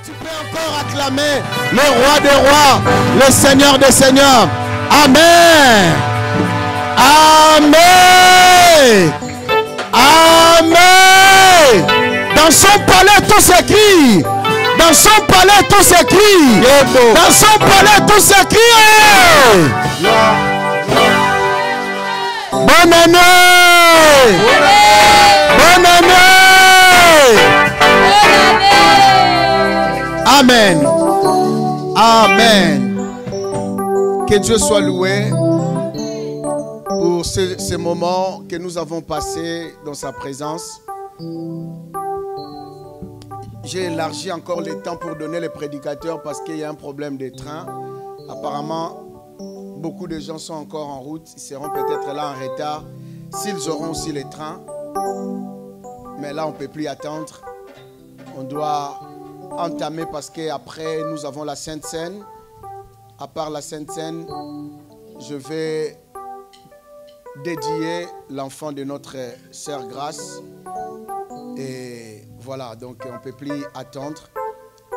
Tu peux encore acclamer le roi des rois, le seigneur des seigneurs. Amen. Amen. Amen. Dans son palais tout s'écrit. Dans son palais tout s'écrit. Dans son palais tout s'écrit. Bonne année. Bonne année. Amen. Amen. Que Dieu soit loué pour ces moments que nous avons passés dans sa présence. J'ai élargi encore le temps pour donner les prédicateurs parce qu'il y a un problème de train. Apparemment, beaucoup de gens sont encore en route. Ils seront peut-être là en retard s'ils auront aussi les trains. Mais là, on ne peut plus attendre. On doit entamer parce qu'après, nous avons la Sainte Seine. À part la Sainte Seine, je vais dédier l'enfant de notre sœur Grâce. Et voilà, donc on ne peut plus attendre.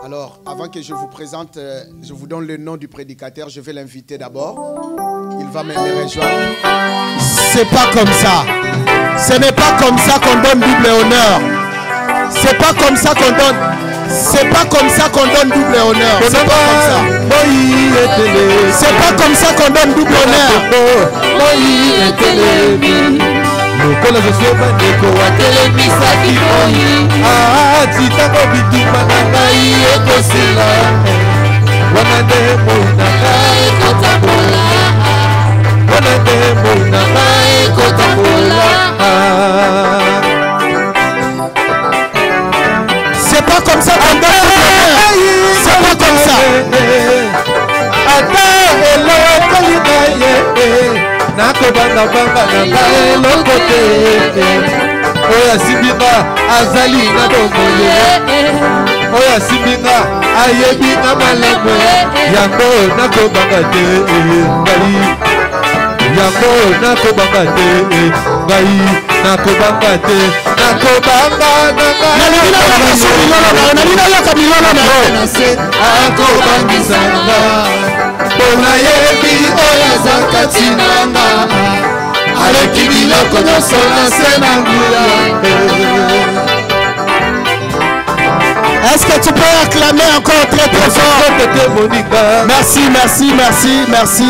Alors, avant que je vous présente, je vous donne le nom du prédicateur. Je vais l'inviter d'abord. Il va me rejoindre. C'est pas comme ça. Ce n'est pas comme ça qu'on donne double honneur. C'est pas comme ça qu'on donne. C'est pas comme ça qu'on donne double honneur. C'est pas comme ça. C'est pas comme ça qu'on donne double honneur. Lokola je suis bandeko wa telemisaki moi ah titako bitumba na ngai ekosila wana nde moi na ngai ekotambola wana nde moi na ngai ekotambola c'est pas comme ça qu'on donne c'est pas comme ça ata elokoli na ye nako banga banga na ngai lokote oya simbinga azali na bomole oya simbinga ayebinga malamu yango nako banga te ngai yango nako banga te ngai nako banga te nako banga na ngai ako bangisanga pona yebi oya zakati nanga aleki biloko nyonso na se na nguya. Est-ce que tu peux acclamer encore très très fort? Merci, merci, merci, merci.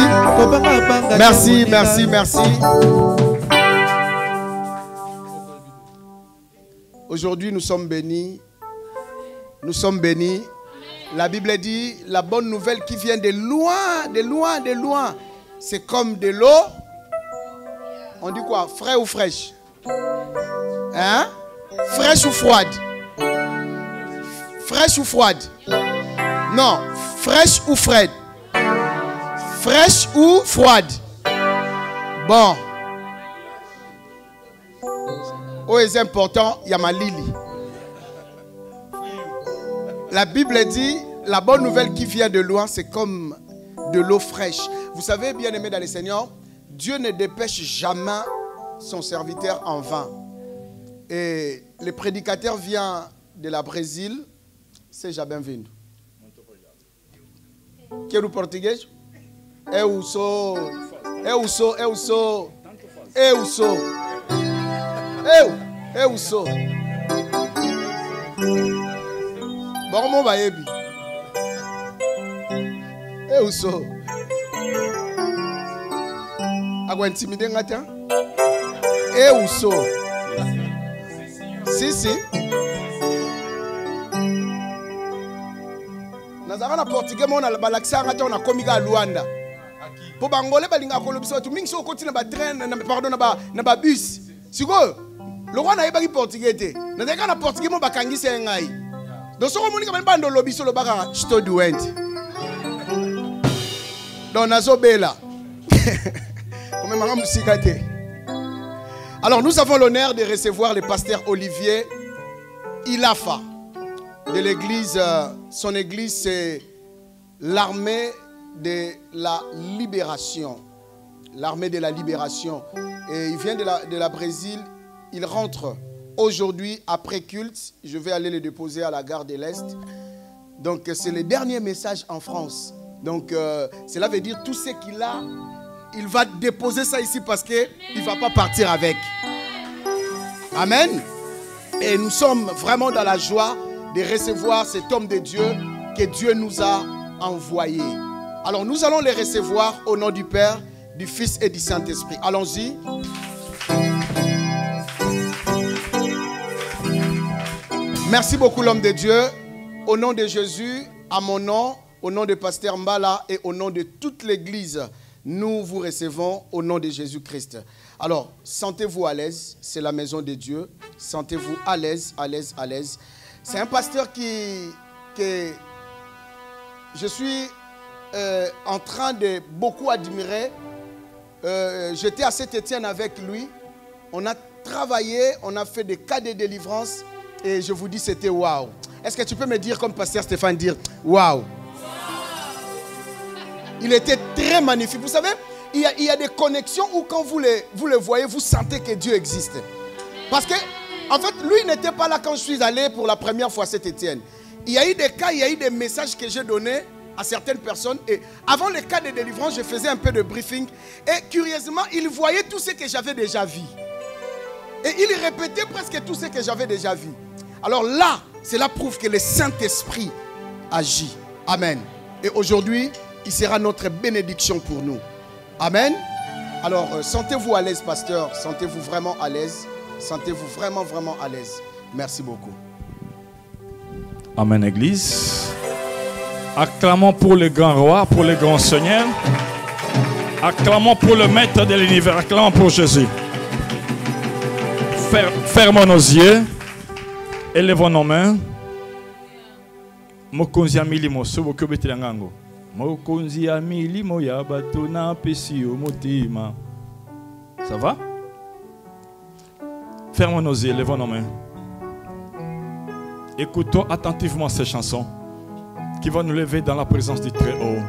Merci, merci, merci. Aujourd'hui, nous sommes bénis. Nous sommes bénis. La Bible dit, la bonne nouvelle qui vient de loin, de loin, de loin. C'est comme de l'eau. On dit quoi? Frais ou fraîche? Hein? Fraîche ou froide? Fraîche ou froide? Non, fraîche ou froide? Fraîche ou froide? Bon. Oh, c'est important, il y a ma Lily. La Bible dit, la bonne nouvelle qui vient de loin, c'est comme de l'eau fraîche. Vous savez, bien aimé dans le Seigneur, Dieu ne dépêche jamais son serviteur en vain. Et le prédicateur vient de la Brésil. Seja bem-vindo. Quero português? Eu sou. Eu sou. Eu sou. Eu sou. Eu sou. Bon, mon bayebi. Eu sou. Agora intimidei ngata? Eu sou. Si. Nazara na portugais mon na balakisa ngata na komika Luanda. Po bangole balinga kolobisa tu mingi so koti na ba train na pardon na ba bus. Siko le roi na yebaki portugais te. Nazaka na portugais mo bakangisa ngai. Donc ce que monika bando lobiso lo baka sto duent. Donc nazo bela. Comme madame Sikate. Alors nous avons l'honneur de recevoir le pasteur Olivier Ilafa de l'église. Son église c'est l'armée de la libération. L'armée de la libération. Et il vient de la Brésil. Il rentre aujourd'hui après culte. Je vais aller le déposer à la gare de l'Est. Donc c'est le dernier message en France. Donc cela veut dire tout ce qu'il a, il va déposer ça ici parce qu'il ne va pas partir avec. Amen. Et nous sommes vraiment dans la joie de recevoir cet homme de Dieu que Dieu nous a envoyé. Alors nous allons les recevoir au nom du Père, du Fils et du Saint-Esprit. Allons-y. Merci beaucoup l'homme de Dieu. Au nom de Jésus, à mon nom, au nom de Pasteur Mbala et au nom de toute l'Église, nous vous recevons au nom de Jésus-Christ. Alors, sentez-vous à l'aise, c'est la maison de Dieu. Sentez-vous à l'aise, à l'aise, à l'aise. C'est un pasteur que je suis en train de beaucoup admirer. J'étais à Saint-Étienne avec lui. On a travaillé, on a fait des cas de délivrance et je vous dis c'était waouh. Est-ce que tu peux me dire comme pasteur Stéphane dire waouh? Il était très magnifique. Vous savez, il y a des connexions où quand vous les voyez, vous sentez que Dieu existe. Parce que, en fait, lui n'était pas là quand je suis allé pour la première fois à Saint-Étienne. Il y a eu des cas, il y a eu des messages que j'ai donnés à certaines personnes. Et avant les cas de délivrance, je faisais un peu de briefing. Et curieusement, il voyait tout ce que j'avais déjà vu. Et il répétait presque tout ce que j'avais déjà vu. Alors là, cela prouve que le Saint-Esprit agit. Amen. Et aujourd'hui, il sera notre bénédiction pour nous. Amen. Alors, sentez-vous à l'aise, pasteur. Sentez-vous vraiment à l'aise. Sentez-vous vraiment, vraiment à l'aise. Merci beaucoup. Amen, Église. Acclamons pour le grand roi, pour le grand Seigneur. Acclamons pour le maître de l'univers. Acclamons pour Jésus. Fermons nos yeux. Élevons nos mains. Mokonzi amilimo sobo kobetela ngango. Mokonzi amilimo ya bato na pesi o motima. Ça va? Fermons nos yeux, élevons nos mains. Écoutons attentivement ces chansons qui vont nous lever dans la présence du Très-Haut.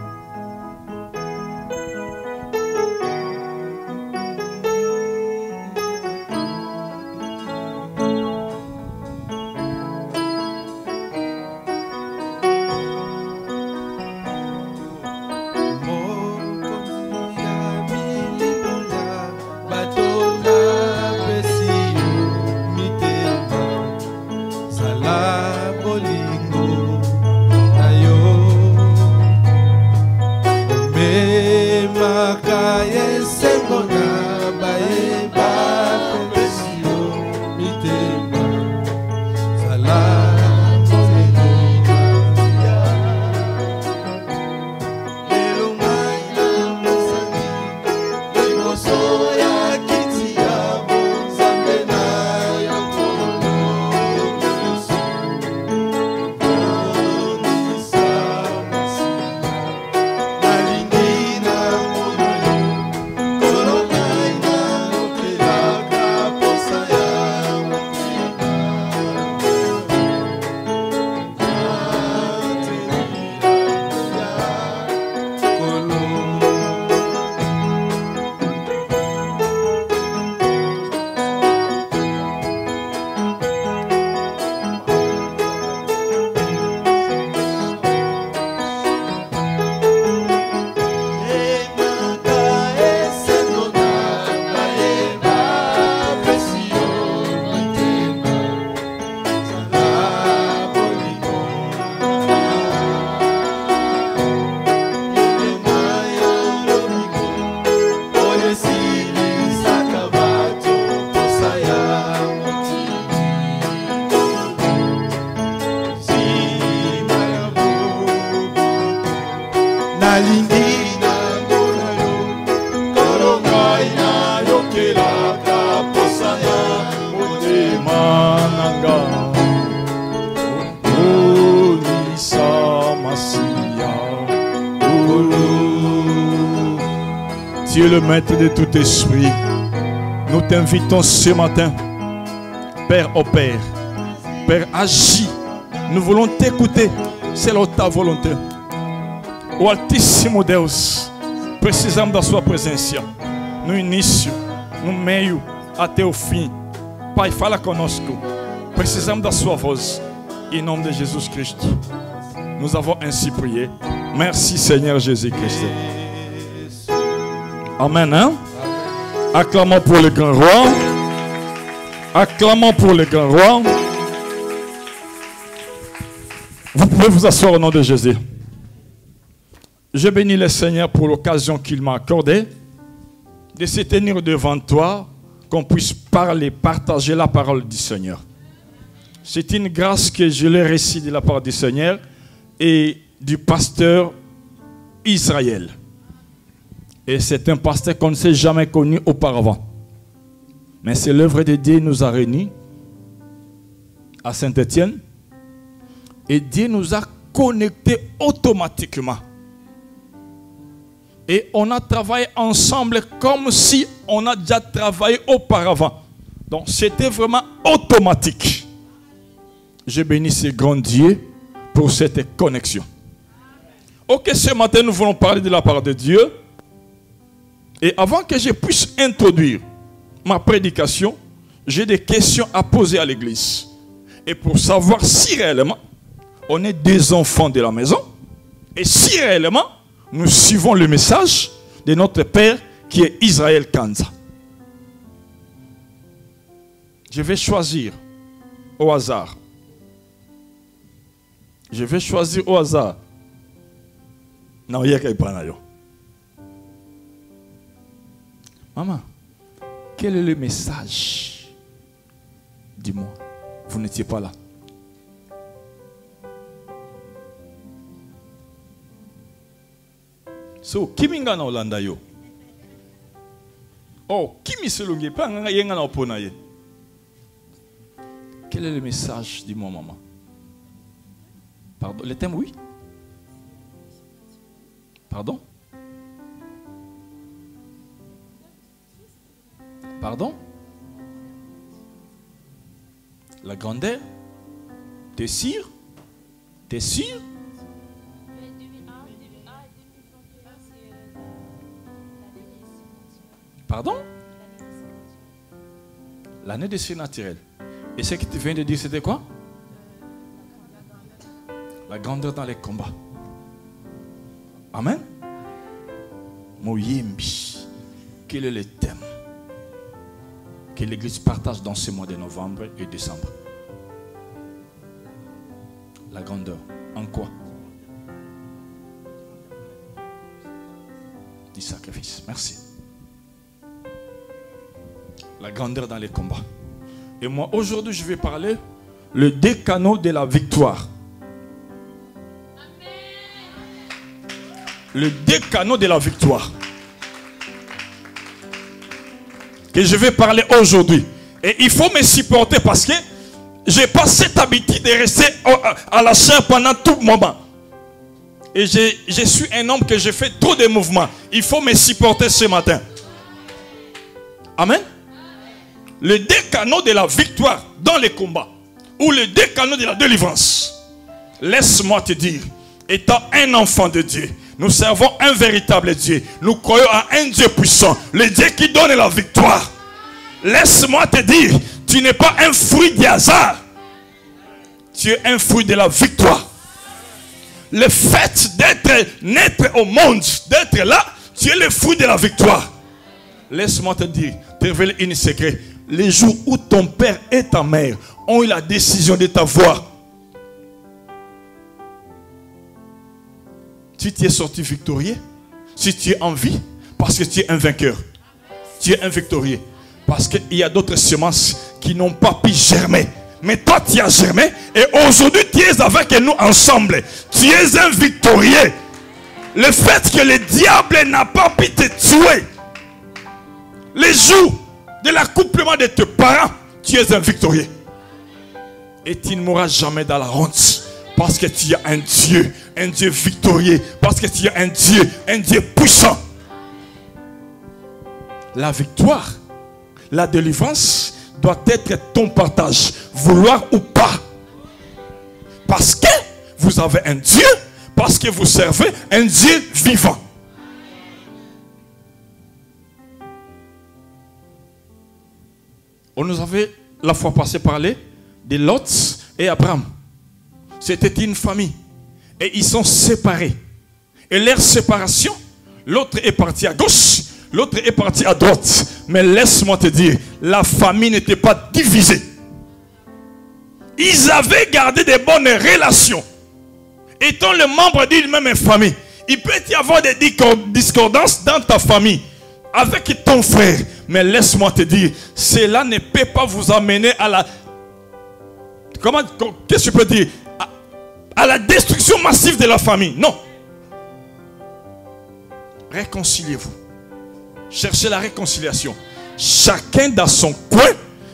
Dieu le maître de tout esprit, nous t'invitons ce matin, Père au Père. Père, agis. Nous voulons t'écouter. C'est ta volonté. O Altíssimo Deus, precisamos da sua presença. No início, no meio, até o fim. Pai, fala conosco. Precisamos da sua voz. Em nome de Jesus Cristo. Nous avons ainsi prié. Merci Seigneur Jésus-Christ. Amen. Hein? Acclamons pour le grand roi. Acclamons pour le grand roi. Vous pouvez vous asseoir au nom de Jésus. Je bénis le Seigneur pour l'occasion qu'il m'a accordée de se tenir devant toi, qu'on puisse parler, partager la parole du Seigneur. C'est une grâce que je l'ai reçue de la part du Seigneur et du pasteur Israël. Et c'est un pasteur qu'on ne s'est jamais connu auparavant. Mais c'est l'œuvre de Dieu qui nous a réunis à Saint-Étienne. Et Dieu nous a connectés automatiquement. Et on a travaillé ensemble comme si on a déjà travaillé auparavant. Donc c'était vraiment automatique. Je bénis ce grand Dieu pour cette connexion. Ok, ce matin nous voulons parler de la part de Dieu. Et avant que je puisse introduire ma prédication, j'ai des questions à poser à l'église. Et pour savoir si réellement on est des enfants de la maison et si réellement nous suivons le message de notre Père qui est Israël Kanza. Je vais choisir au hasard. Je vais choisir au hasard. Non, il n'y a pas de maman, quel est le message? Dis-moi, vous n'étiez pas là. So, kiminga na Olanda yo. Oh, kimi selonge pa nga yenga na opona ye. Quel est le message? Dis-moi, maman. Pardon, le thème, oui. Pardon? Pardon? La grandeur? T'es sûr? T'es sûr? Pardon? L'année des surnaturels. Et ce que tu viens de dire, c'était quoi? La grandeur dans les combats. Amen. Moyembi. Quel est le thème que l'Église partage dans ce mois de novembre et décembre? La grandeur. En quoi? Du sacrifice. Merci. La grandeur dans les combats. Et moi, aujourd'hui, je vais parler le décanot de la victoire. Le décanot de la victoire. Que je vais parler aujourd'hui. Et il faut me supporter parce que je n'ai pas cette habitude de rester à la chair pendant tout moment. Et je suis un homme que je fais trop de mouvements. Il faut me supporter ce matin. Amen. Le décanot de la victoire dans les combats. Ou le décanot de la délivrance. Laisse-moi te dire, étant un enfant de Dieu, nous servons un véritable Dieu. Nous croyons à un Dieu puissant. Le Dieu qui donne la victoire. Laisse-moi te dire, tu n'es pas un fruit du hasard. Tu es un fruit de la victoire. Le fait naître au monde, d'être là, tu es le fruit de la victoire. Laisse-moi te dire, te révéler un secret. Les jours où ton père et ta mère ont eu la décision de t'avoir, si tu es sorti victorieux, si tu es en vie, parce que tu es un vainqueur. Tu es un victorieux. Parce qu'il y a d'autres semences qui n'ont pas pu germer. Mais toi, tu as germé. Et aujourd'hui, tu es avec nous ensemble. Tu es un victorieux. Le fait que le diable n'a pas pu te tuer. Les jours de l'accouplement de tes parents, tu es un victorieux. Et tu ne mourras jamais dans la honte. Parce que tu as un Dieu victorieux. Parce que tu as un Dieu puissant. La victoire, la délivrance doit être ton partage, vouloir ou pas. Parce que vous avez un Dieu, parce que vous servez un Dieu vivant. On nous avait la fois passée parlé de Lot et Abraham. C'était une famille. Et ils sont séparés. Et leur séparation, l'autre est parti à gauche, l'autre est parti à droite. Mais laisse-moi te dire, la famille n'était pas divisée. Ils avaient gardé des bonnes relations. Étant le membre d'une même famille, il peut y avoir des discordances dans ta famille avec ton frère. Mais laisse-moi te dire, cela ne peut pas vous amener à la... Qu'est-ce que je peux dire? À la destruction massive de la famille. Non. Réconciliez-vous. Cherchez la réconciliation. Chacun dans son coin.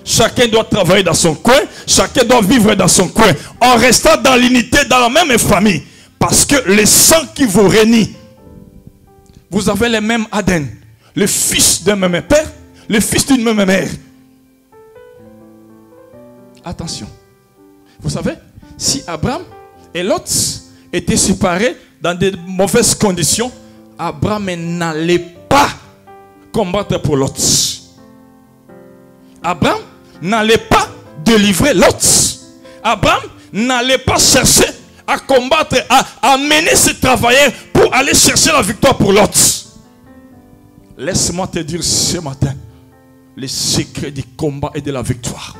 Chacun doit travailler dans son coin. Chacun doit vivre dans son coin. En restant dans l'unité, dans la même famille. Parce que le sang qui vous réunit. Vous avez les mêmes ADN. Le fils d'un même père. Le fils d'une même mère. Attention. Vous savez, si Abraham et Lot étaient séparés dans de mauvaises conditions, Abraham n'allait pas combattre pour Lot. Abraham n'allait pas délivrer Lot. Abraham n'allait pas chercher à combattre, à mener ses travailleurs pour aller chercher la victoire pour Lot. Laisse-moi te dire ce matin les secrets du combat et de la victoire.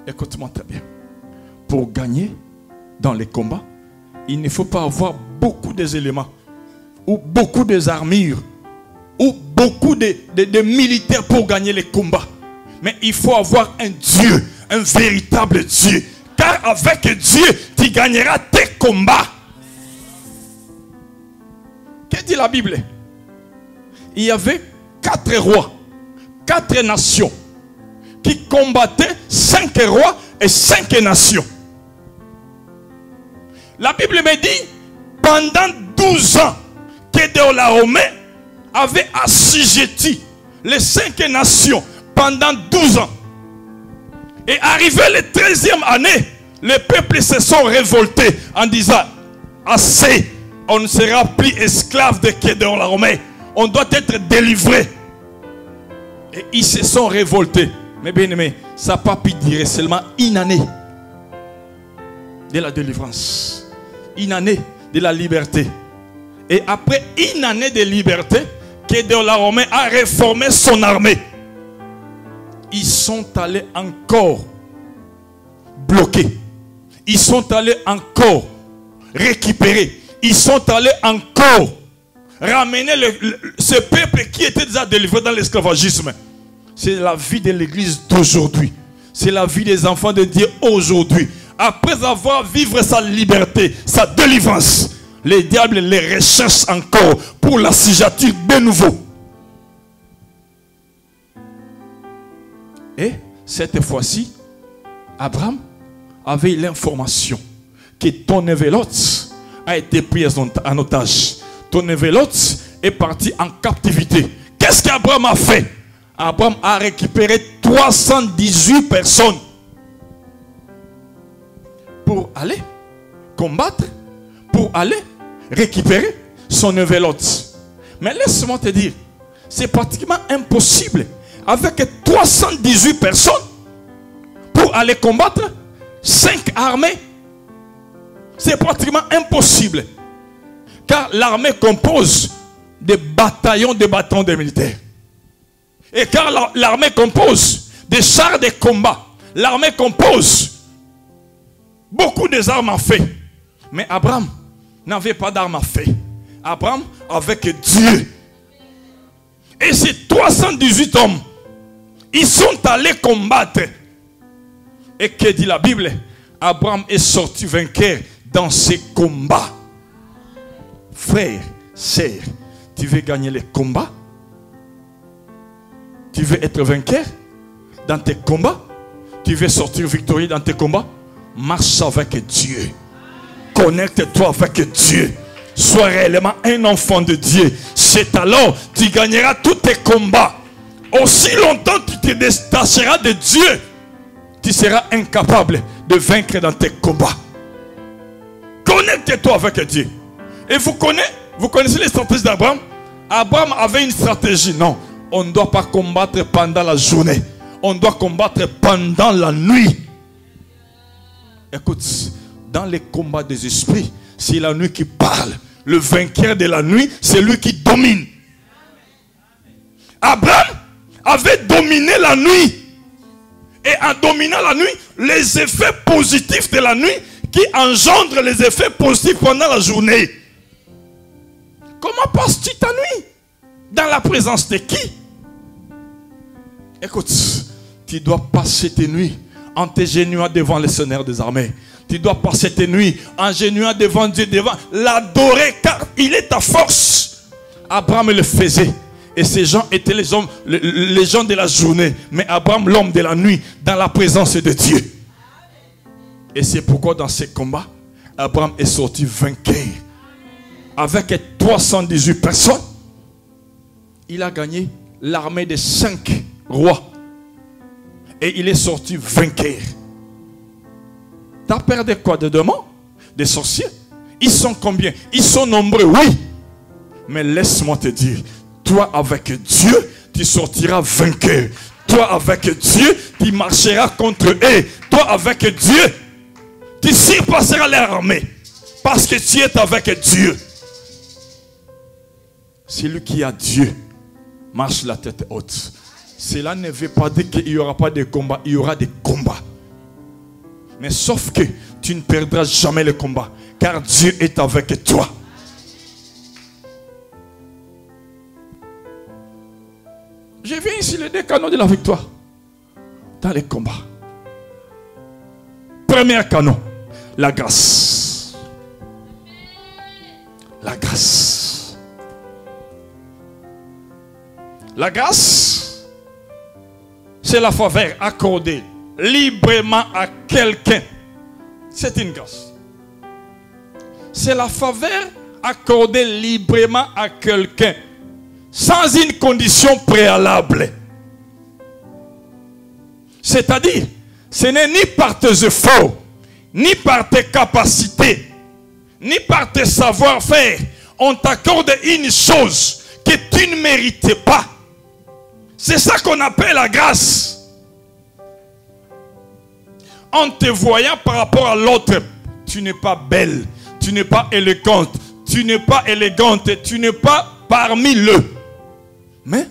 Écoute-moi très bien. Pour gagner dans les combats, il ne faut pas avoir beaucoup d'éléments ou beaucoup d'armures ou beaucoup de militaires pour gagner les combats. Mais il faut avoir un Dieu, un véritable Dieu. Car avec Dieu, tu gagneras tes combats. Que dit la Bible? Il y avait 4 rois, 4 nations qui combattaient 5 rois et 5 nations. La Bible me dit, pendant 12 ans, Kedorlaomer avait assujetti les 5 nations pendant 12 ans. Et arrivé la 13e année, les peuples se sont révoltés en disant, assez, on ne sera plus esclave de Kedorlaomer. On doit être délivré. Et ils se sont révoltés. Mais bien aimé, ça n'a pas pu durer seulement une année de la délivrance. Une année de la liberté. Et après une année de liberté, Kedorlaomer a réformé son armée. Ils sont allés encore bloquer. Ils sont allés encore récupérer. Ils sont allés encore ramener ce peuple qui était déjà délivré dans l'esclavagisme. C'est la vie de l'église d'aujourd'hui. C'est la vie des enfants de Dieu aujourd'hui. Après avoir vécu sa liberté, sa délivrance, les diables les recherchent encore pour l'assujettir de nouveau. Et cette fois-ci, Abraham avait l'information que ton neveu Lot a été pris en otage. Ton neveu Lot est parti en captivité. Qu'est-ce qu'Abraham a fait? Abraham a récupéré 318 personnes pour aller combattre, pour aller récupérer son neveu Lot. Mais laisse-moi te dire, c'est pratiquement impossible avec 318 personnes pour aller combattre 5 armées. C'est pratiquement impossible. Car l'armée compose des bataillons de militaires. Et car l'armée compose des chars de combat. L'armée compose beaucoup d'armes à feu. Mais Abraham n'avait pas d'armes à feu. Abraham avec Dieu. Et ces 318 hommes, ils sont allés combattre. Et que dit la Bible? Abraham est sorti vainqueur dans ces combats. Frère, sœur, tu veux gagner les combats? Tu veux être vainqueur dans tes combats? Tu veux sortir victorieux dans tes combats? Marche avec Dieu. Connecte-toi avec Dieu. Sois réellement un enfant de Dieu. C'est alors que tu gagneras tous tes combats. Aussi longtemps que tu te détacheras de Dieu, tu seras incapable de vaincre dans tes combats. Connecte-toi avec Dieu. Et vous connaissez les stratégies d'Abraham? Abraham avait une stratégie. Non, on ne doit pas combattre pendant la journée. On doit combattre pendant la nuit. Écoute, dans les combats des esprits, c'est la nuit qui parle. Le vainqueur de la nuit, c'est lui qui domine. Abraham avait dominé la nuit. Et en dominant la nuit, les effets positifs de la nuit qui engendrent les effets positifs pendant la journée. Comment passes-tu ta nuit? Dans la présence de qui? Écoute, tu dois passer tes nuits en te genouillant devant le Seigneur des armées. Tu dois passer tes nuits en genouillant devant Dieu, devant l'adorer, car il est ta force. Abraham le faisait. Et ces gens étaient les gens de la journée. Mais Abraham, l'homme de la nuit, dans la présence de Dieu. Et c'est pourquoi dans ces combats, Abraham est sorti vainqueur. Avec 318 personnes, il a gagné l'armée de 5 rois. Et il est sorti vainqueur. T'as peur de quoi? De démons? Des sorciers? Ils sont combien? Ils sont nombreux, oui. Mais laisse-moi te dire, toi avec Dieu, tu sortiras vainqueur. Toi avec Dieu, tu marcheras contre eux. Toi avec Dieu, tu surpasseras l'armée. Parce que tu es avec Dieu. Celui qui a Dieu marche la tête haute. Cela ne veut pas dire qu'il n'y aura pas de combat. Il y aura des combats. Mais sauf que tu ne perdras jamais le combat. Car Dieu est avec toi. Je viens ici les 2 canons de la victoire. Dans les combats. Premier canon. La grâce. La grâce. La grâce, c'est la faveur accordée librement à quelqu'un. C'est une grâce. C'est la faveur accordée librement à quelqu'un, sans une condition préalable. C'est-à-dire, ce n'est ni par tes efforts, ni par tes capacités, ni par tes savoir-faire. On t'accorde une chose que tu ne méritais pas. C'est ça qu'on appelle la grâce. En te voyant par rapport à l'autre, tu n'es pas belle, tu n'es pas élégante, tu n'es pas élégante, tu n'es pas parmi eux. Mais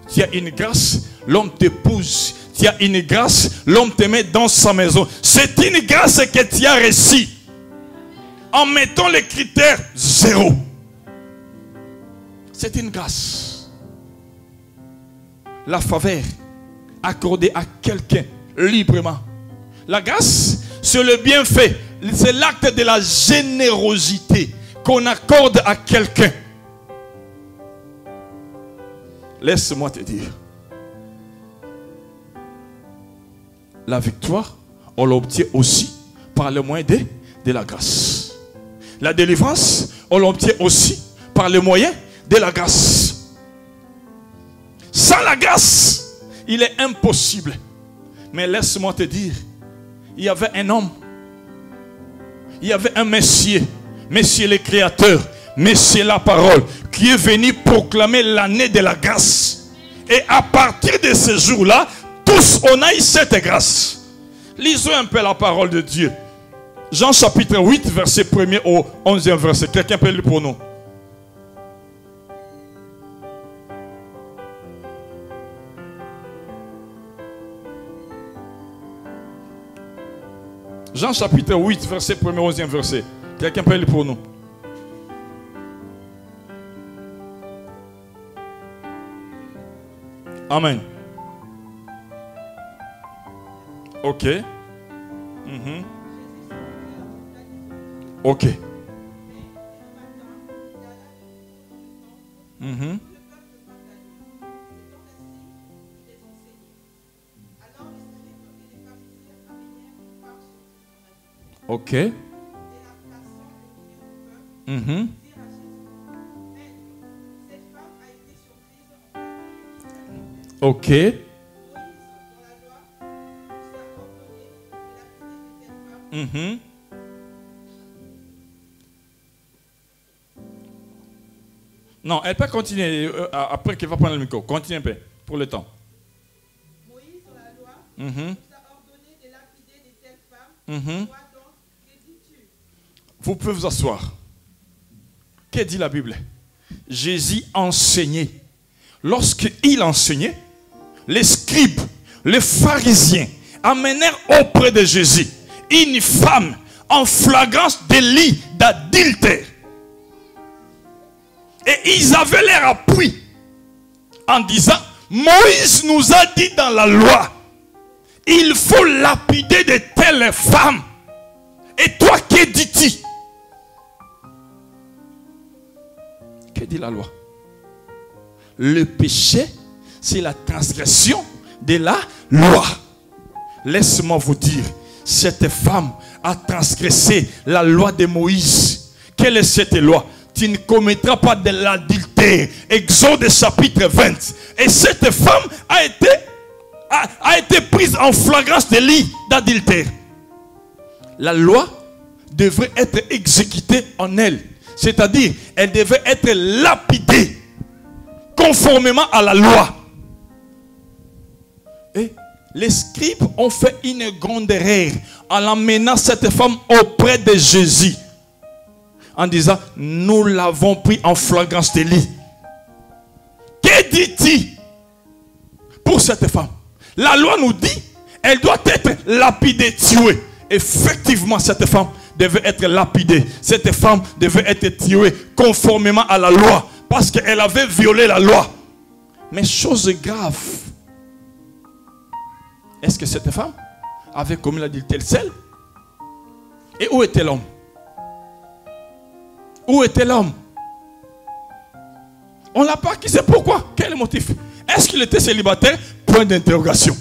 tu as une grâce, l'homme t'épouse. Tu as une grâce, l'homme te met dans sa maison. C'est une grâce que tu as reçue. En mettant les critères 0. C'est une grâce. La faveur accordée à quelqu'un librement. La grâce, c'est le bienfait. C'est l'acte de la générosité qu'on accorde à quelqu'un. Laisse-moi te dire. La victoire, on l'obtient aussi par le moyen de la grâce. La délivrance, on l'obtient aussi par le moyen de la grâce. Sans la grâce, il est impossible. Mais laisse-moi te dire, il y avait un homme, il y avait un Messie, Messie le Créateur, Messie la parole, qui est venu proclamer l'année de la grâce. Et à partir de ce jour-là, tous on a eu cette grâce. Lisons un peu la parole de Dieu. Jean chapitre 8, verset 1er au 11e verset. Quelqu'un peut lire pour nous? Jean chapitre 8, verset 1er au 11e verset. Quelqu'un peut lire pour nous? Amen. Ok. Ok. Ok. Ok. Non, elle peut continuer après qu'elle va prendre le micro. Continue un peu pour le temps. Moïse, dans la loi, nous a ordonné de lapider de telles femmes. Toi donc, que dis-tu? Vous pouvez vous asseoir. Que dit la Bible? Jésus enseignait. Lorsqu'il enseignait, les scribes, les pharisiens amenèrent auprès de Jésus une femme en flagrance délit d'adultère. Et ils avaient leur appui en disant, Moïse nous a dit dans la loi, il faut lapider de telles femmes. Et toi, que dis-tu? Que dit la loi? Le péché, c'est la transgression de la loi. Laisse-moi vous dire, cette femme a transgressé la loi de Moïse. Quelle est cette loi? Tu ne commettras pas de l'adultère. Exode chapitre 20. Et cette femme a été prise en flagrance délit d'adultère. La loi devrait être exécutée en elle. C'est-à-dire, elle devait être lapidée conformément à la loi. Et les scribes ont fait une grande erreur en l'emmenant cette femme auprès de Jésus. En disant, nous l'avons pris en flagrance délit. Que dit-il pour cette femme? La loi nous dit, elle doit être lapidée, tuée. Effectivement, cette femme devait être lapidée. Cette femme devait être tuée conformément à la loi. Parce qu'elle avait violé la loi. Mais chose grave. Est-ce que cette femme avait commis l'adultère seule? Et où était l'homme? Où était l'homme? On ne l'a pas accusé. Pourquoi? Quel motif? Est-ce qu'il était célibataire? Point d'interrogation.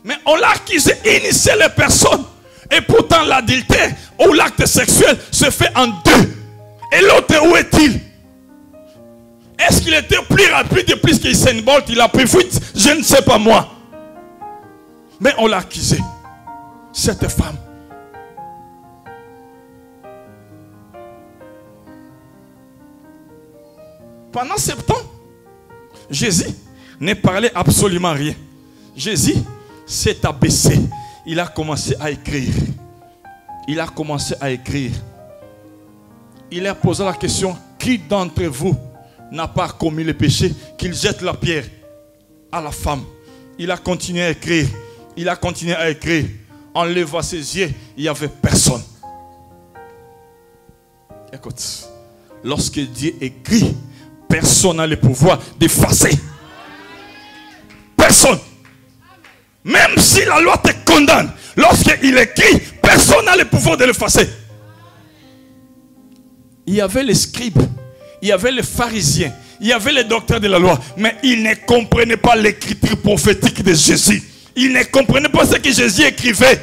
Mais on l'a accusé une seule personne. Et pourtant l'adultère ou l'acte sexuel se fait en deux. Et l'autre, où est-il? Est-ce qu'il était plus rapide plus qu'Usain Bolt? Il a pris fuite? Je ne sais pas moi. Mais on l'a accusé. Cette femme. Pendant 7 ans, Jésus ne parlait absolument rien. Jésus s'est abaissé. Il a commencé à écrire. Il a commencé à écrire. Il a posé la question, qui d'entre vous n'a pas commis le péché, qu'il jette la pierre à la femme? Il a continué à écrire. Il a continué à écrire. En levant ses yeux, il n'y avait personne. Écoute, lorsque Dieu écrit, personne n'a le pouvoir d'effacer. Personne. Même si la loi te condamne, lorsqu'il écrit, personne n'a le pouvoir de l'effacer. Il y avait les scribes, il y avait les pharisiens, il y avait les docteurs de la loi, mais ils ne comprenaient pas l'écriture prophétique de Jésus. Ils ne comprenaient pas ce que Jésus écrivait.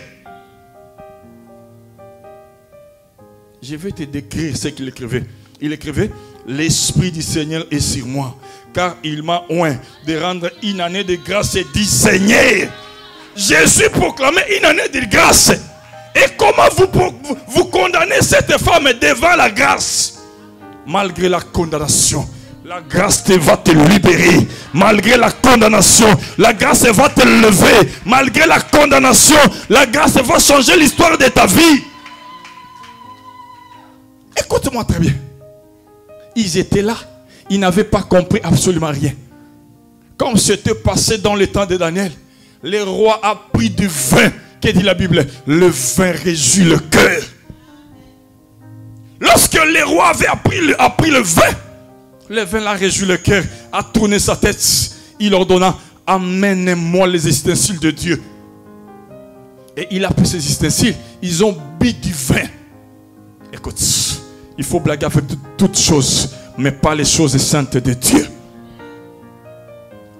Je vais te décrire ce qu'il écrivait. Il écrivait, l'Esprit du Seigneur est sur moi, car il m'a oint de rendre une année de grâce et du Seigneur. Jésus proclamait une année de grâce. Et comment vous condamnez cette femme devant la grâce? Malgré la condamnation, la grâce va te libérer. Malgré la condamnation, la grâce va te lever. Malgré la condamnation, la grâce va changer l'histoire de ta vie. Écoute-moi très bien. Ils étaient là. Ils n'avaient pas compris absolument rien. Comme c'était passé dans le temps de Daniel, le roi a pris du vin. Que dit la Bible? Le vin réjouit le cœur. Lorsque le roi avait appris le vin l'a réjoui le cœur, a tourné sa tête. Il ordonna, amène-moi les ustensiles de Dieu. Et il a pris ces ustensiles. Ils ont bu du vin. Écoute, il faut blaguer avec toutes choses, mais pas les choses saintes de Dieu.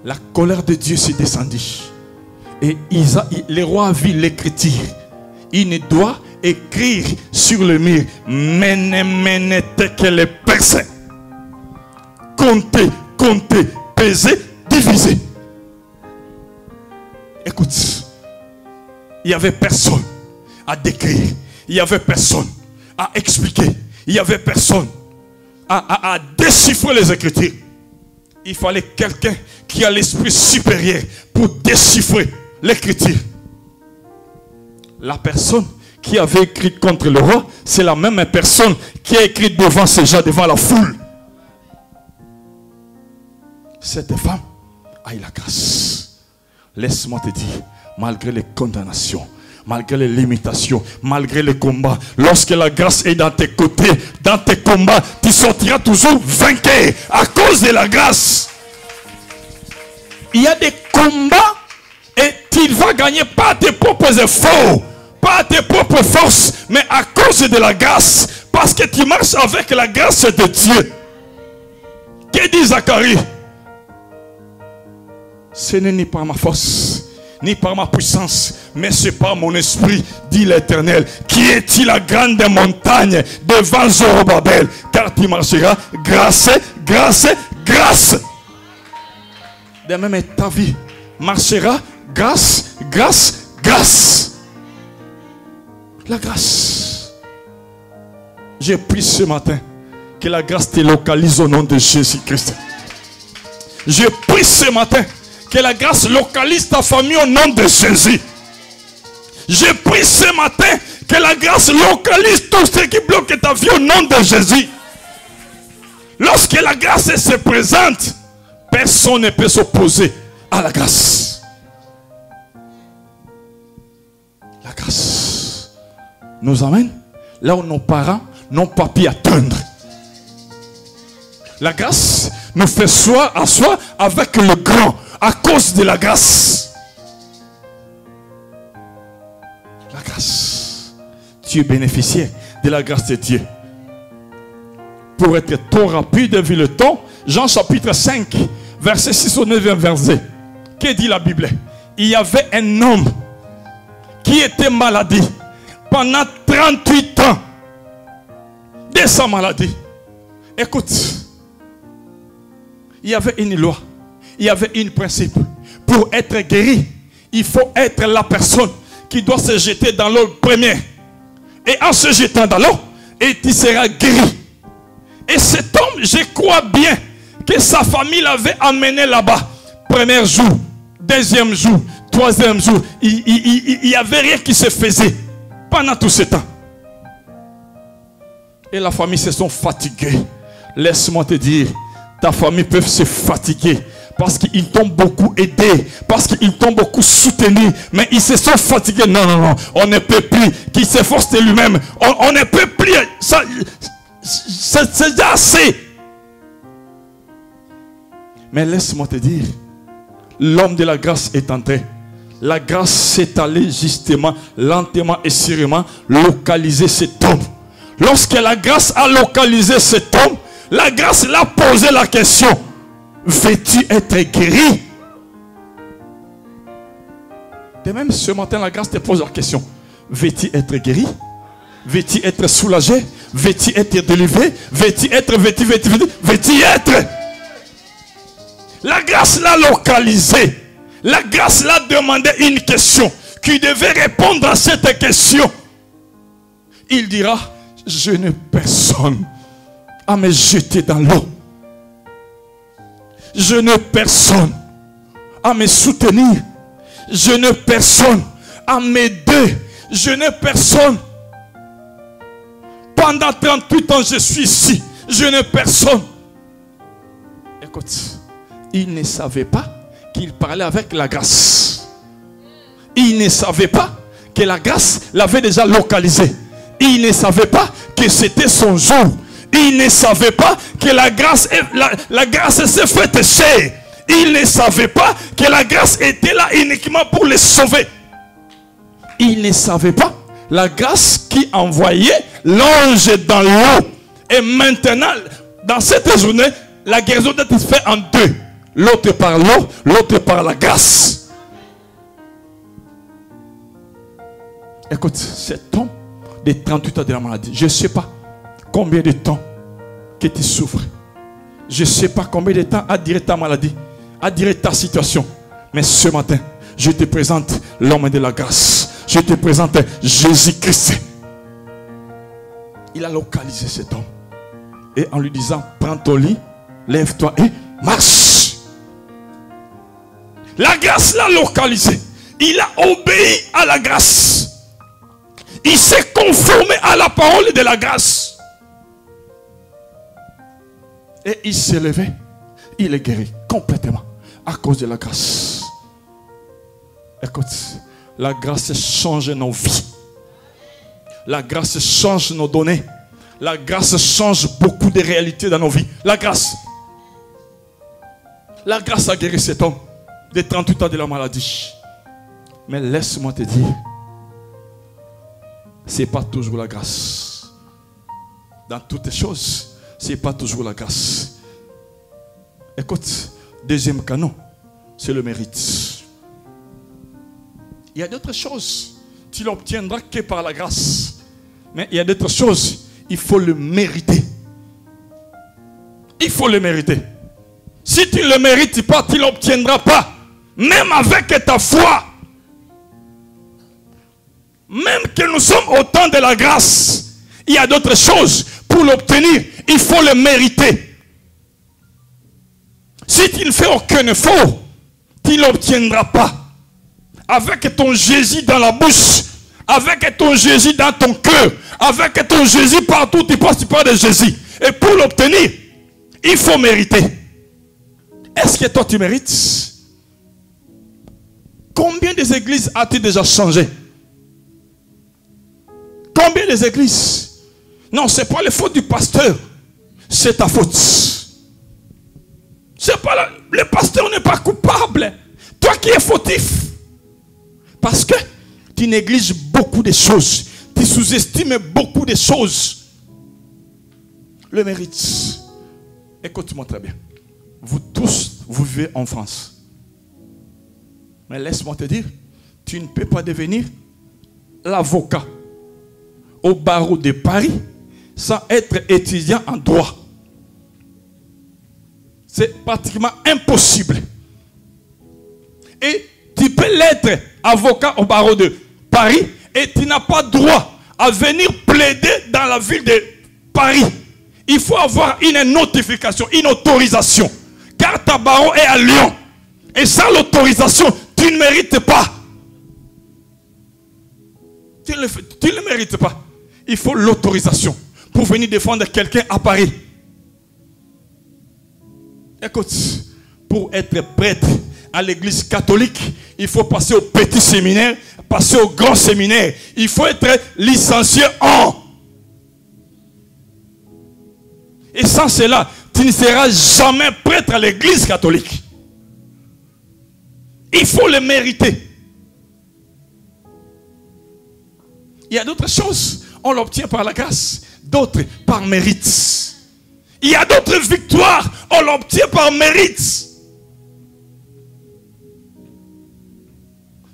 La colère de Dieu s'est descendue. Et le roi a vu l'écriture. Il ne doit écrire sur le mur. Mene tekel percé. Compter, peser, diviser. Écoute, il n'y avait personne à décrire. Il n'y avait personne à expliquer. Il n'y avait personne à déchiffrer les écritures. Il fallait quelqu'un qui a l'esprit supérieur pour déchiffrer l'écriture. La personne qui avait écrit contre le roi, c'est la même personne qui a écrit devant ces gens, devant la foule. Cette femme a eu la grâce. Laisse-moi te dire, malgré les condamnations, malgré les limitations, malgré les combats, lorsque la grâce est dans tes côtés, dans tes combats, tu sortiras toujours vainqueur à cause de la grâce. Il y a des combats et tu vas gagner pas à tes propres efforts, pas à tes propres forces, mais à cause de la grâce, parce que tu marches avec la grâce de Dieu. Que dit Zacharie? Ce n'est ni par ma force, ni par ma puissance, mais c'est par mon esprit, dit l'Éternel. Qui est-il la grande montagne devant Zorobabel? Car tu marcheras grâce, grâce, grâce. De même ta vie marchera grâce, grâce, grâce. La grâce. J'ai pris ce matin que la grâce te localise au nom de Jésus-Christ. J'ai pris ce matin que la grâce localise ta famille au nom de Jésus. J'ai pris ce matin que la grâce localise tout ce qui bloque ta vie au nom de Jésus. Lorsque la grâce se présente, personne ne peut s'opposer à la grâce. La grâce nous amène là où nos parents n'ont pas pu atteindre. La grâce nous fait soi à soi avec le grand à cause de la grâce. La grâce. Tu es bénéficiaire de la grâce de Dieu. Pour être trop rapide vu le temps, Jean chapitre 5, verset 6 au 9e verset. Que dit la Bible? Il y avait un homme qui était malade pendant 38 ans de sa maladie. Écoute, il y avait une loi, il y avait un principe. Pour être guéri, il faut être la personne qui doit se jeter dans l'eau premier. Et en se jetant dans l'eau, et tu seras guéri. Et cet homme, je crois bien que sa famille l'avait amené là-bas. Premier jour, deuxième jour, troisième jour. Il n'y avait rien qui se faisait pendant tout ce temps. Et la famille se sont fatigués. Laisse-moi te dire, ta famille peut se fatiguer parce qu'ils t'ont beaucoup aidé, parce qu'ils t'ont beaucoup soutenu, mais ils se sont fatigués. Non, non, non, on ne peut plus. Qu'il s'efforce de lui-même. On ne peut plus. C'est déjà assez. Mais laisse-moi te dire, l'homme de la grâce est entré. La grâce s'est allée justement, lentement et sûrement localiser cet homme. Lorsque la grâce a localisé cet homme, la grâce l'a posé la question: veux-tu être guéri? De même, ce matin, la grâce te pose la question: veux-tu être guéri? Veux-tu être soulagé? Veux-tu être délivré? Veux-tu être, veux-tu être? La grâce l'a localisé. La grâce l'a demandé une question. Qui devait répondre à cette question? Il dira: je n'ai personne à me jeter dans l'eau. Je n'ai personne à me soutenir. Je n'ai personne à m'aider. Je n'ai personne. Pendant 38 ans, je suis ici. Je n'ai personne. Écoute, il ne savait pas qu'il parlait avec la grâce. Il ne savait pas que la grâce l'avait déjà localisé. Il ne savait pas que c'était son jour. Il ne savait pas que la grâce s'est faite chère. Il ne savait pas que la grâce était là uniquement pour les sauver. Il ne savait pas la grâce qui envoyait l'ange dans l'eau. Et maintenant, dans cette journée, la guérison doit être faite en deux. L'autre par l'eau, l'autre par la grâce. Écoute, cet homme de 38 ans de la maladie, je ne sais pas combien de temps que tu souffres. Je ne sais pas combien de temps a duré ta maladie, a duré ta situation. Mais ce matin, je te présente l'homme de la grâce. Je te présente Jésus-Christ. Il a localisé cet homme. Et en lui disant: prends ton lit, lève-toi et marche. La grâce l'a localisé. Il a obéi à la grâce. Il s'est conformé à la parole de la grâce. Et il s'est levé. Il est guéri complètement à cause de la grâce. Écoute, la grâce change nos vies. La grâce change nos données. La grâce change beaucoup de réalités dans nos vies. La grâce. La grâce a guéri cet homme de 38 ans de la maladie. Mais laisse-moi te dire, ce n'est pas toujours la grâce. Dans toutes les choses, ce n'est pas toujours la grâce. Écoute, deuxième canon, c'est le mérite. Il y a d'autres choses, tu l'obtiendras que par la grâce. Mais il y a d'autres choses, il faut le mériter. Il faut le mériter. Si tu ne le mérites pas, tu ne l'obtiendras pas. Même avec ta foi. Même que nous sommes au temps de la grâce, il y a d'autres choses. Pour l'obtenir, il faut le mériter. Si tu ne fais aucun effort, tu ne l'obtiendras pas. Avec ton Jésus dans la bouche, avec ton Jésus dans ton cœur, avec ton Jésus partout, tu passes par de Jésus. Et pour l'obtenir, il faut mériter. Est-ce que toi tu mérites? Combien des églises as-tu déjà changé? Combien des églises? Non, ce n'est pas la faute du pasteur. C'est ta faute. Le pasteur n'est pas coupable. Toi qui es fautif. Parce que tu négliges beaucoup de choses. Tu sous-estimes beaucoup de choses. Le mérite. Écoute-moi très bien. Vous tous, vous vivez en France. Mais laisse-moi te dire, tu ne peux pas devenir l'avocat au barreau de Paris sans être étudiant en droit. C'est pratiquement impossible. Et tu peux l'être avocat au barreau de Paris et tu n'as pas droit à venir plaider dans la ville de Paris. Il faut avoir une notification, une autorisation. Car ta barreau est à Lyon. Et sans l'autorisation, tu ne mérites pas. Tu ne le mérites pas. Il faut l'autorisation pour venir défendre quelqu'un à Paris. Écoute, pour être prêtre à l'église catholique, il faut passer au petit séminaire, passer au grand séminaire. Il faut être licencié en. Et sans cela, tu ne seras jamais prêtre à l'église catholique. Il faut le mériter. Il y a d'autres choses, on l'obtient par la grâce, d'autres par mérite. Il y a d'autres victoires, on l'obtient par mérite.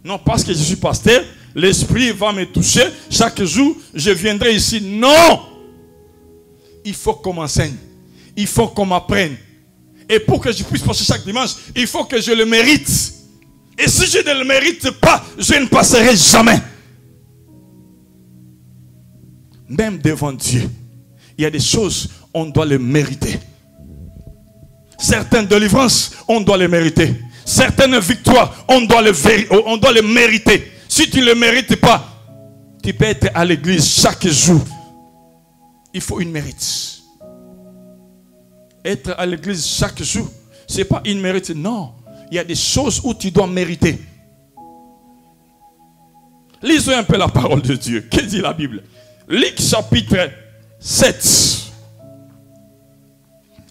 Non parce que je suis pasteur, l'esprit va me toucher, chaque jour je viendrai ici. Non! Il faut qu'on m'enseigne, il faut qu'on m'apprenne. Et pour que je puisse passer chaque dimanche, il faut que je le mérite. Et si je ne le mérite pas, je ne passerai jamais. Même devant Dieu, il y a des choses, on doit les mériter. Certaines délivrances, on doit les mériter. Certaines victoires, on doit les mériter. Si tu ne les mérites pas, tu peux être à l'église chaque jour. Il faut une mérite. Être à l'église chaque jour, ce n'est pas une mérite. Non, il y a des choses où tu dois mériter. Lisons un peu la parole de Dieu. Que dit la Bible? Luc chapitre 7,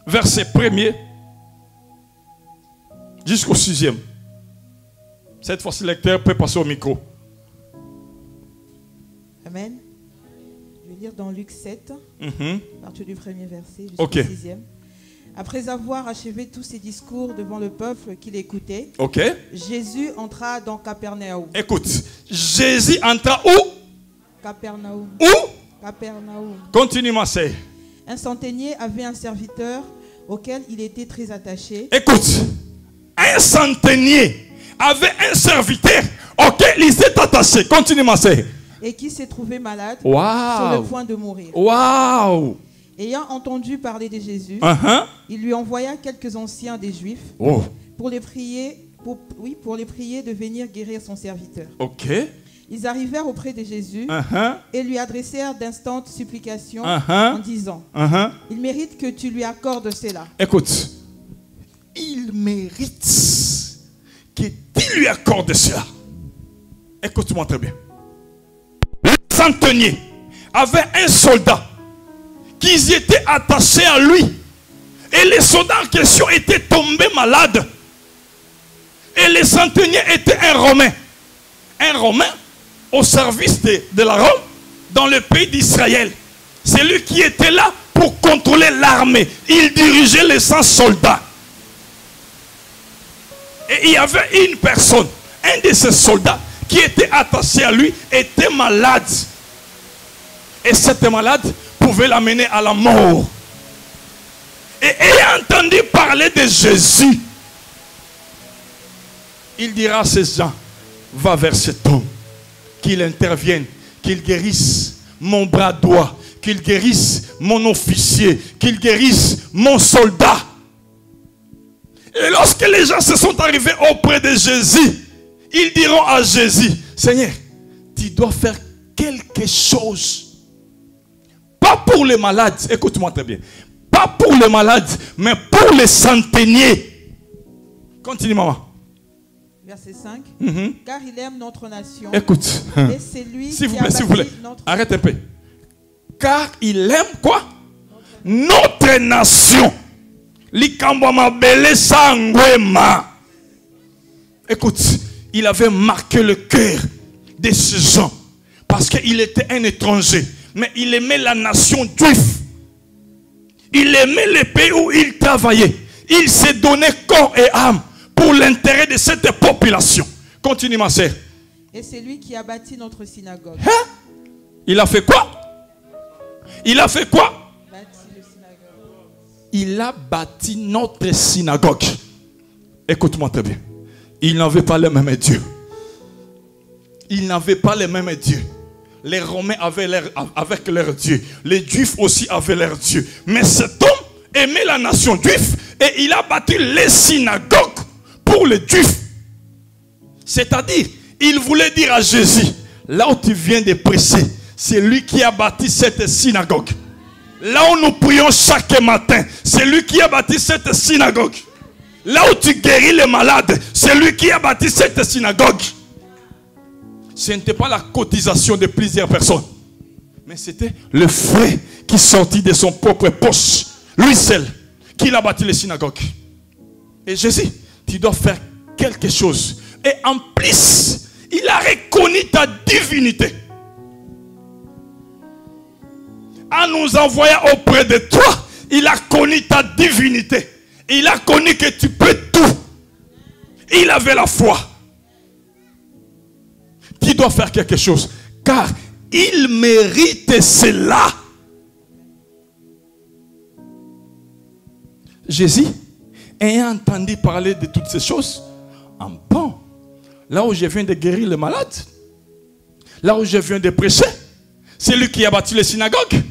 verset 1er jusqu'au 6e. Cette fois-ci, le lecteur peut passer au micro. Amen. Je vais lire dans Luc 7, à partir du premier verset jusqu'au 6e. Après avoir achevé tous ses discours devant le peuple qui l'écoutait, Jésus entra dans Capernaum. Écoute, Jésus entra où? Capernaum. Où? Capernaum. Continue ma sœur. Un centenier avait un serviteur auquel il était très attaché. Écoute, un centenier avait un serviteur auquel il s'est attaché. Continue ma sœur. Et qui s'est trouvé malade sur le point de mourir. Waouh! Ayant entendu parler de Jésus, il lui envoya quelques anciens des Juifs pour les prier de venir guérir son serviteur. Ils arrivèrent auprès de Jésus et lui adressèrent d'instantes supplications en disant, il mérite que tu lui accordes cela. Écoute, il mérite que tu lui accordes cela. Écoute-moi très bien. Le centenier avait un soldat qui était attaché à lui. Et les soldats en question étaient tombés malades. Et le centenier était un Romain. Un Romain au service de la Rome dans le pays d'Israël. C'est lui qui était là pour contrôler l'armée. Il dirigeait les 100 soldats. Et il y avait une personne, un de ces soldats qui était attaché à lui, était malade. Et cette malade pouvait l'amener à la mort. Et ayant entendu parler de Jésus, il dira à ces gens, va vers cet homme, qu'il intervienne, qu'il guérisse mon bras droit, qu'il guérisse mon officier, qu'il guérisse mon soldat. Et lorsque les gens se sont arrivés auprès de Jésus, ils diront à Jésus, Seigneur, tu dois faire quelque chose. Pas pour les malades, écoute-moi très bien. Pas pour les malades, mais pour les centeniers. Continue, maman. Verset 5. Car il aime notre nation. Écoute. Et c'est lui s'il vous qui plaît, a s'il vous plaît. Arrête un peu. Car il aime quoi? Notre nation. Écoute, il avait marqué le cœur de ces gens. Parce qu'il était un étranger. Mais il aimait la nation juive. Il aimait le pays où il travaillait. Il s'est donné corps et âme pour l'intérêt de cette population. Continue, ma sœur. Et c'est lui qui a bâti notre synagogue. Hein? Il a fait quoi? Il a fait quoi? Bâti le synagogue. Il a bâti notre synagogue. Écoute-moi très bien. Il n'avait pas le même Dieu. Il n'avait pas le même Dieu. Les Romains avaient avec leur Dieu. Les Juifs aussi avaient leur Dieu. Mais cet homme aimait la nation juive et il a bâti les synagogues pour les Juifs. C'est-à-dire, il voulait dire à Jésus, là où tu viens de prêcher, c'est lui qui a bâti cette synagogue. Là où nous prions chaque matin, c'est lui qui a bâti cette synagogue. Là où tu guéris les malades, c'est lui qui a bâti cette synagogue. Ce n'était pas la cotisation de plusieurs personnes, mais c'était le frais qui sortit de son propre poche. Lui seul, qui a bâti les synagogues. Et Jésus, tu dois faire quelque chose. Et en plus, il a reconnu ta divinité. En nous envoyant auprès de toi, il a connu ta divinité. Il a connu que tu peux tout. Il avait la foi. Tu dois faire quelque chose. Car il mérite cela. Jésus, ayant entendu parler de toutes ces choses, en bon, là où je viens de guérir les malades, là où je viens de prêcher, c'est lui qui a bâti les synagogues.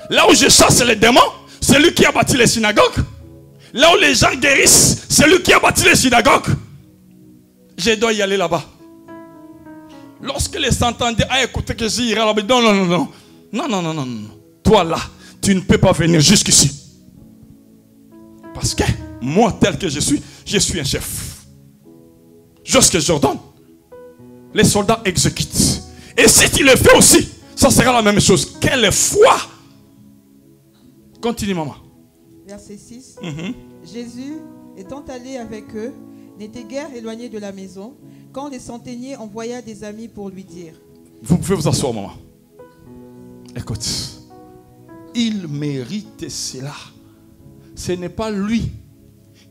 Là où je chasse les démons, c'est lui qui a bâti les synagogues. Là où les gens guérissent, c'est lui qui a bâti les synagogues. Je dois y aller là-bas. Lorsque les entendait à écouter que j'irai là-bas, non. Toi là, tu ne peux pas venir jusqu'ici. Parce que moi, tel que je suis un chef. Lorsque j'ordonne, les soldats exécutent. Et si tu le fais aussi, ça sera la même chose. Quelle foi! Continue, maman. Verset 6. Jésus, étant allé avec eux, n'était guère éloigné de la maison, quand les centeniers envoya des amis pour lui dire. Vous pouvez vous asseoir, maman. Écoute, il mérite cela. Ce n'est pas lui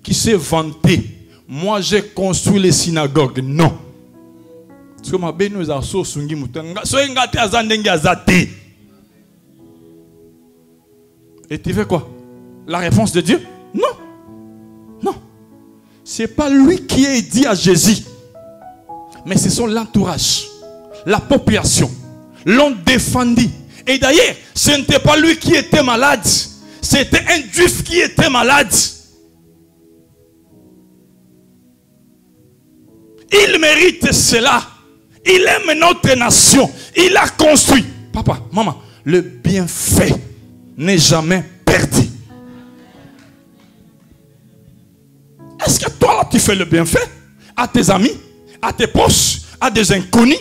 qui s'est vanté. Moi, j'ai construit les synagogues. Non. Et tu fais quoi? La réponse de Dieu? Non. Non. Ce n'est pas lui qui est dit à Jésus. Mais ce sont l'entourage. La population. L'ont défendu. Et d'ailleurs, ce n'était pas lui qui était malade. C'était un juif qui était malade. Il mérite cela. Il aime notre nation. Il a construit. Papa, maman, le bienfait n'est jamais perdu. Est-ce que toi, là, tu fais le bienfait à tes amis, à tes proches, à des inconnus?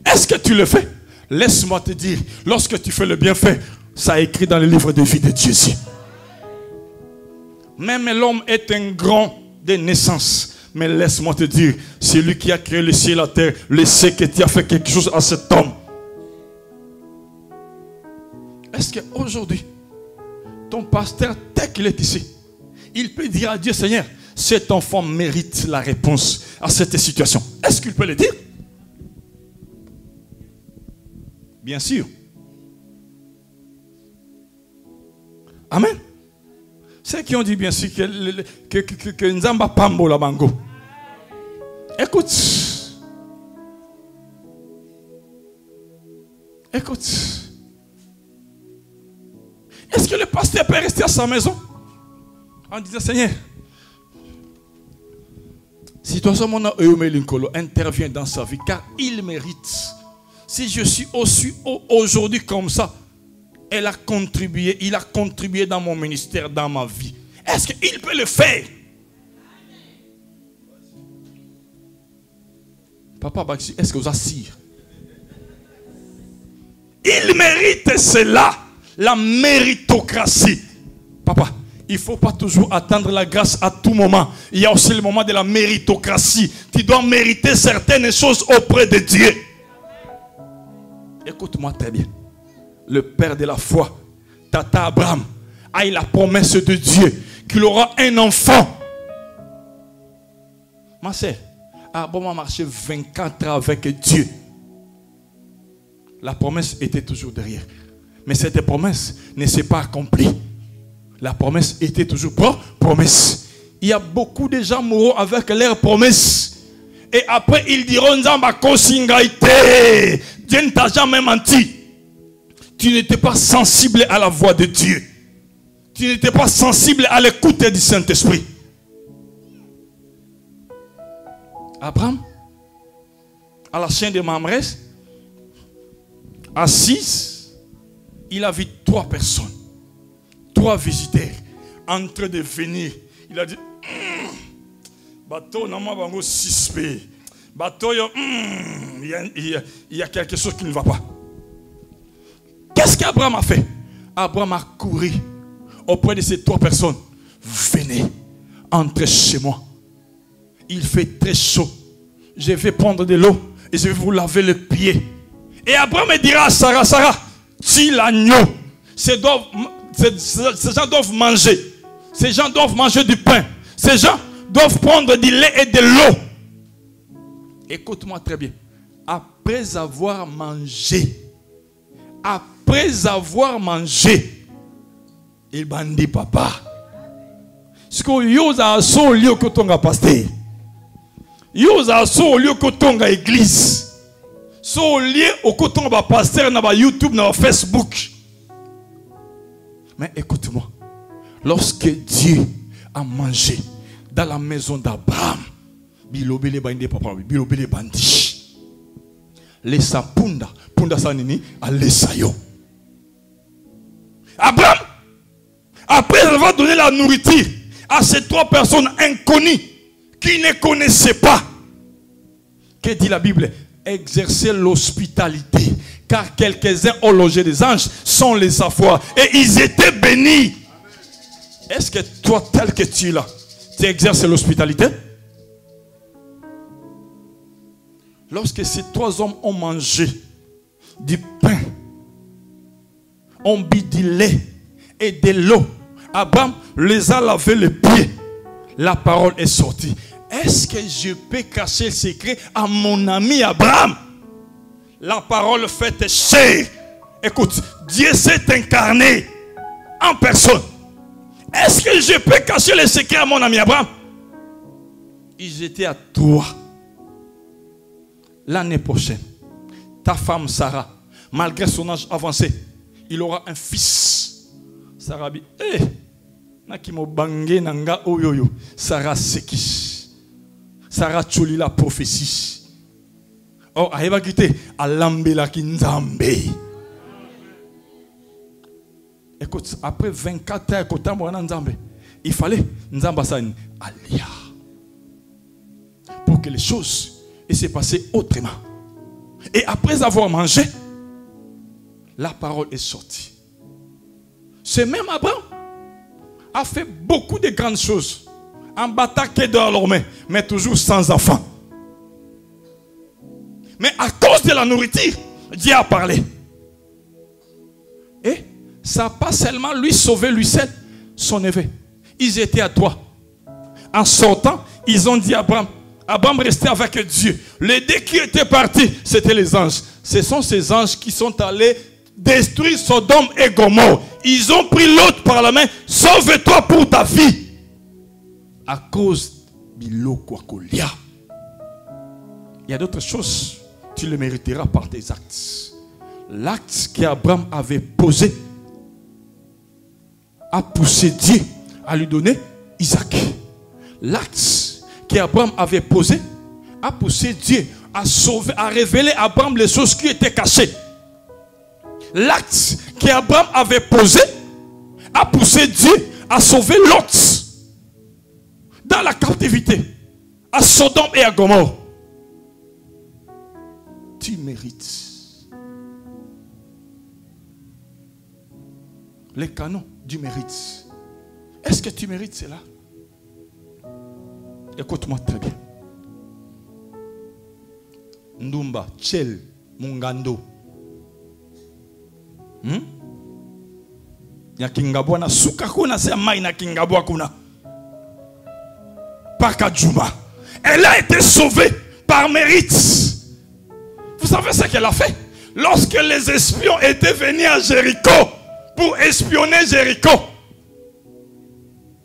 Est-ce que tu le fais? Laisse-moi te dire, lorsque tu fais le bienfait, ça est écrit dans le livre de vie de Jésus. Même l'homme est un grand de naissance. Mais laisse-moi te dire, c'est lui qui a créé le ciel et la terre. Le sait que tu as fait quelque chose à cet homme. Est-ce qu'aujourd'hui, ton pasteur, tel qu'il est ici, il peut dire à Dieu, Seigneur, cet enfant mérite la réponse à cette situation? Est-ce qu'il peut le dire? Bien sûr. Amen. Ceux qui ont dit bien sûr que Nzamba Pambo la Bango. Écoute. Écoute. Est-ce que le pasteur peut rester à sa maison en disant, Seigneur, si toi mon intervient dans sa vie, car il mérite. Si je suis aussi aujourd'hui comme ça, il a contribué dans mon ministère, dans ma vie. Est-ce qu'il peut le faire? Papa Baxi, est-ce que vous assirez? Il mérite cela, la méritocratie. Papa, il ne faut pas toujours attendre la grâce à tout moment. Il y a aussi le moment de la méritocratie. Tu dois mériter certaines choses auprès de Dieu. Écoute-moi très bien. Le père de la foi, Tata Abraham, a eu la promesse de Dieu qu'il aura un enfant. Ma sœur, Abraham a marché 24 ans avec Dieu. La promesse était toujours derrière. Mais cette promesse ne s'est pas accomplie. La promesse était toujours promesse. Il y a beaucoup de gens mourants avec leurs promesses. Et après, ils diront, Dieu ne t'a jamais menti. Tu n'étais pas sensible à la voix de Dieu. Tu n'étais pas sensible à l'écoute du Saint-Esprit. Abraham, à la chaîne de Mamré, assise, il a vu 3 personnes, 3 visiteurs en train de venir. Il a dit, bateau, non, bango suspect. Bateau, il y a quelque chose qui ne va pas. Qu'est-ce qu'Abraham a fait? Abraham a couru auprès de ces 3 personnes. Venez, entrez chez moi. Il fait très chaud. Je vais prendre de l'eau et je vais vous laver le pied. Et Abraham dira à Sarah, Sarah, tue l'agneau. Ces gens doivent manger. Ces gens doivent manger du pain. Ces gens doivent prendre du lait et de l'eau. Écoute-moi très bien. Après avoir mangé, il bandit papa. Ce que yoza so lieu que tonga pasteur. Yoza so lieu que tonga église. So lieu au coton ba pasteur na ba YouTube na ba Facebook. Mais écoute-moi. Lorsque Dieu a mangé dans la maison d'Abraham, bilobele bande papa, bilobele bandi. Lesa punda sanini a lesa yo. Abraham, après avoir donné la nourriture à ces 3 personnes inconnues qui ne connaissaient pas, que dit la Bible? Exercer l'hospitalité, car quelques-uns ont logé des anges sans les savoir et ils étaient bénis. Est-ce que toi, tel que tu es là, tu exerces l'hospitalité? Lorsque ces 3 hommes ont mangé du pain, ont bu du lait et de l'eau, Abraham les a lavé les pieds. La parole est sortie. Est-ce que je peux cacher le secret à mon ami Abraham? La parole faite chair. Écoute, Dieu s'est incarné en personne. Est-ce que je peux cacher le secret à mon ami Abraham? Ils étaient à toi. L'année prochaine, ta femme Sarah, malgré son âge avancé, il aura un fils. Sarah dit, nakimo bangé nanga oyoyo. Sarah Seki. Sarah Tchouli la prophétie. Oh, ayeba kite alambela kinzambe. Écoute, après 24 heures que Nzambe, il fallait Nzamba Sani alia pour que les choses se passent autrement. Et après avoir mangé, la parole est sortie. Ce même Abraham a fait beaucoup de grandes choses en battant que dans leurs mains, mais toujours sans enfant. Mais à cause de la nourriture, Dieu a parlé. Et ça n'a pas seulement lui sauvé lui seul, son neveu. Ils étaient à toi. En sortant, ils ont dit à Abraham, Abraham restait avec Dieu. Les deux qui étaient partis, c'était les anges. Ce sont ces anges qui sont allés détruire Sodome et Gomorrhe. Ils ont pris l'autre par la main. Sauve-toi pour ta vie. À cause de l'Okwakolia. Il y a d'autres choses. Tu le mériteras par tes actes. L'acte qu'Abraham avait posé a poussé Dieu à lui donner Isaac. L'acte qu'Abraham avait posé a poussé Dieu à sauver, à révéler à Abraham les choses qui étaient cachées. L'acte qu'Abraham avait posé a poussé Dieu à sauver Lot dans la captivité, à Sodome et à Gomorrhe. Tu mérites. Les canons du mérite. Est-ce que tu mérites cela? Écoute-moi très bien. Ndumba, Tchel, Mungando. Ya kingabwa na suka kuna se mai na kingabwa kuna. Paka Juma. Elle a été sauvée par mérite. Vous savez ce qu'elle a fait? Lorsque les espions étaient venus à Jéricho pour espionner Jéricho.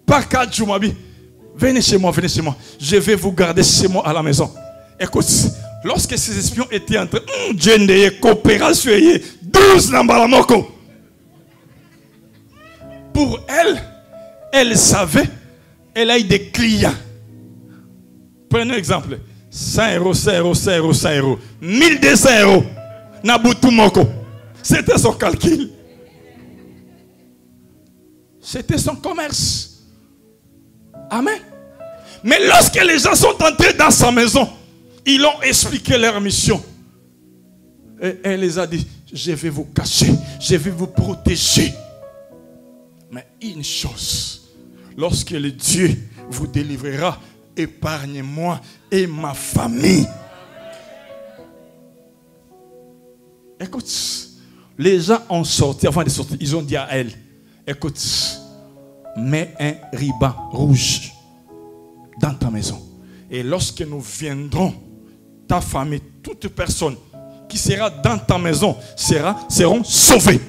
Paka Jumabi. Venez chez moi, venez chez moi. Je vais vous garder chez moi à la maison. Écoute, lorsque ces espions étaient entrés, coopération, 12 Nambalamoko. Pour elle, elle savait, elle a eu des clients. Prenez un exemple. 100 euros, 100 euros, 100 euros, 100 euros. 1200 euros. Nabutu Moko. C'était son calcul. C'était son commerce. Amen. Mais lorsque les gens sont entrés dans sa maison, ils ont expliqué leur mission. Et elle les a dit, je vais vous cacher, je vais vous protéger. Mais une chose, lorsque le Dieu vous délivrera, épargnez-moi et ma famille. Écoute, les gens ont sorti, avant de sortir, ils ont dit à elle, écoute, mets un ruban rouge dans ta maison. Et lorsque nous viendrons, ta famille, toute personne qui sera dans ta maison seront sauvés.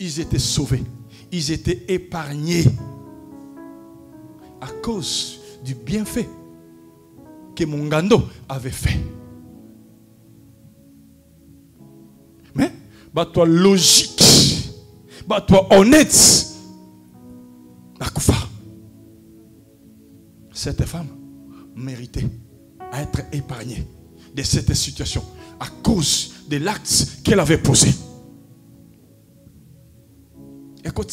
Ils étaient sauvés. Ils étaient épargnés à cause du bienfait que Mungando avait fait. Mais, toi logique, toi honnête, Nakoufa. Cette femme méritait à être épargnée de cette situation à cause de l'acte qu'elle avait posé. Écoute,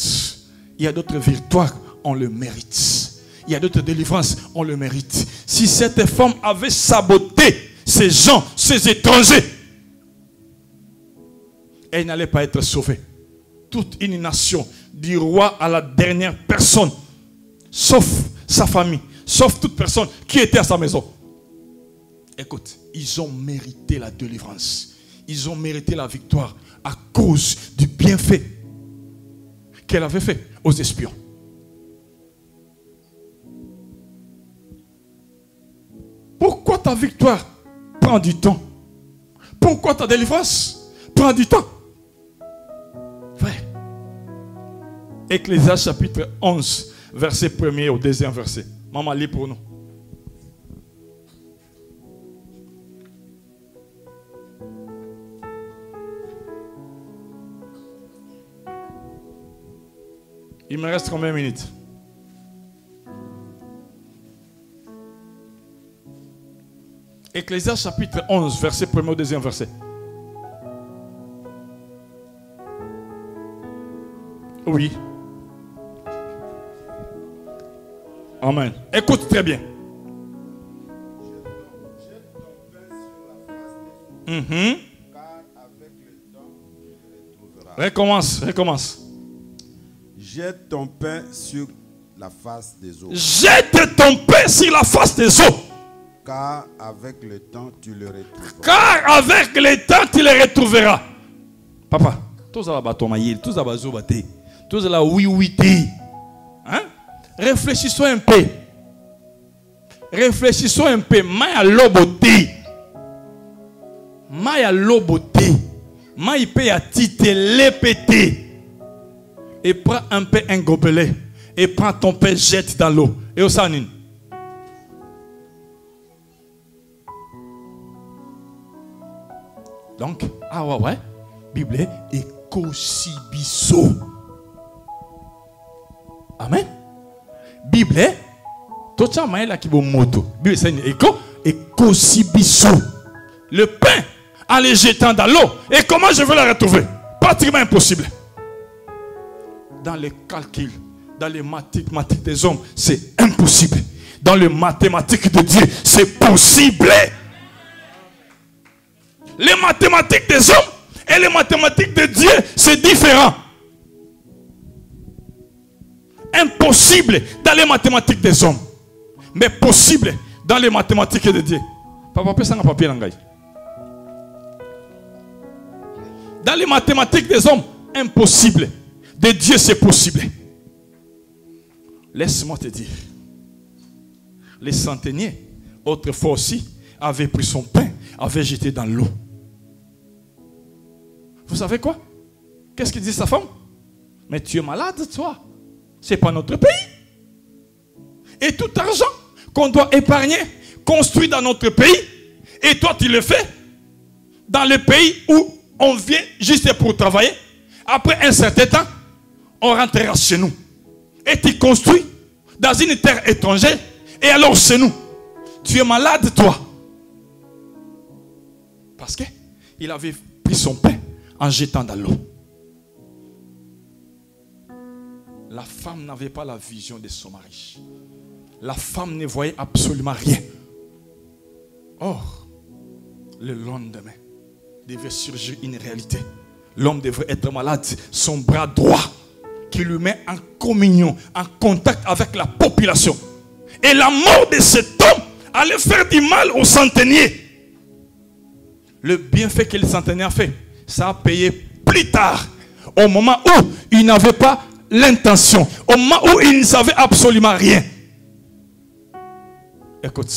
il y a d'autres victoires, on le mérite. Il y a d'autres délivrances, on le mérite. Si cette femme avait saboté ces gens, ces étrangers, elle n'allait pas être sauvée. Toute une nation, du roi à la dernière personne, sauf sa famille, sauf toute personne qui était à sa maison. Écoute, ils ont mérité la délivrance. Ils ont mérité la victoire à cause du bienfait qu'elle avait fait aux espions. Pourquoi ta victoire prend du temps? Pourquoi ta délivrance prend du temps? Frère, Ecclésiaste chapitre 11, verset 1er au 2e verset. Maman, lis pour nous. Il me reste combien de minutes? Ecclésiaste chapitre 11, verset 1er au 2e verset. Oui. Amen. Écoute très bien. Recommence. Jette ton pain sur la face des eaux. Jette ton pain sur la face des eaux. Car avec le temps, tu le retrouveras. Car avec le temps, tu le retrouveras. Papa, tous à la bâton maïl, tous à la zobate, tous à la oui. Hein? Réfléchissons un peu. Maya loboté. Maya paye à tite l'épété. Et prends un peu un gobelet. Et prends ton pain, jette dans l'eau. Et au sanine. Donc, Bible et kosibiso. Amen. Bible, tocha maela kibomoto. Bible c'est et kosibiso. Le pain en les jetant dans l'eau. Et comment je vais la retrouver? Pratiquement impossible. Dans les calculs, dans les mathématiques des hommes, c'est impossible. Dans les mathématiques de Dieu, c'est possible. Les mathématiques des hommes et les mathématiques de Dieu, c'est différent. Impossible dans les mathématiques des hommes, mais possible dans les mathématiques de Dieu. Papa, papier dans les mathématiques des hommes, impossible. De Dieu, c'est possible. Laisse-moi te dire, les centeniers, autrefois aussi, avaient pris son pain, avaient jeté dans l'eau. Vous savez quoi? Qu'est-ce qu'il dit sa femme? Mais tu es malade, toi. Ce n'est pas notre pays. Et tout argent qu'on doit épargner, construit dans notre pays, et toi tu le fais dans le pays où on vient juste pour travailler. Après un certain temps, on rentrera chez nous. Et tu construis dans une terre étrangère, et alors chez nous. Tu es malade, toi. Parce qu'il avait pris son pain en jetant dans l'eau. La femme n'avait pas la vision de son mari. La femme ne voyait absolument rien. Or, le lendemain, devait surgir une réalité. L'homme devrait être malade. Son bras droit qui lui met en communion, en contact avec la population. Et la mort de cet homme allait faire du mal aux centeniers. Le bienfait que les centeniers ont fait, ça a payé plus tard. Au moment où il n'avait pas l'intention. Au moment où il ne savait absolument rien. Écoute,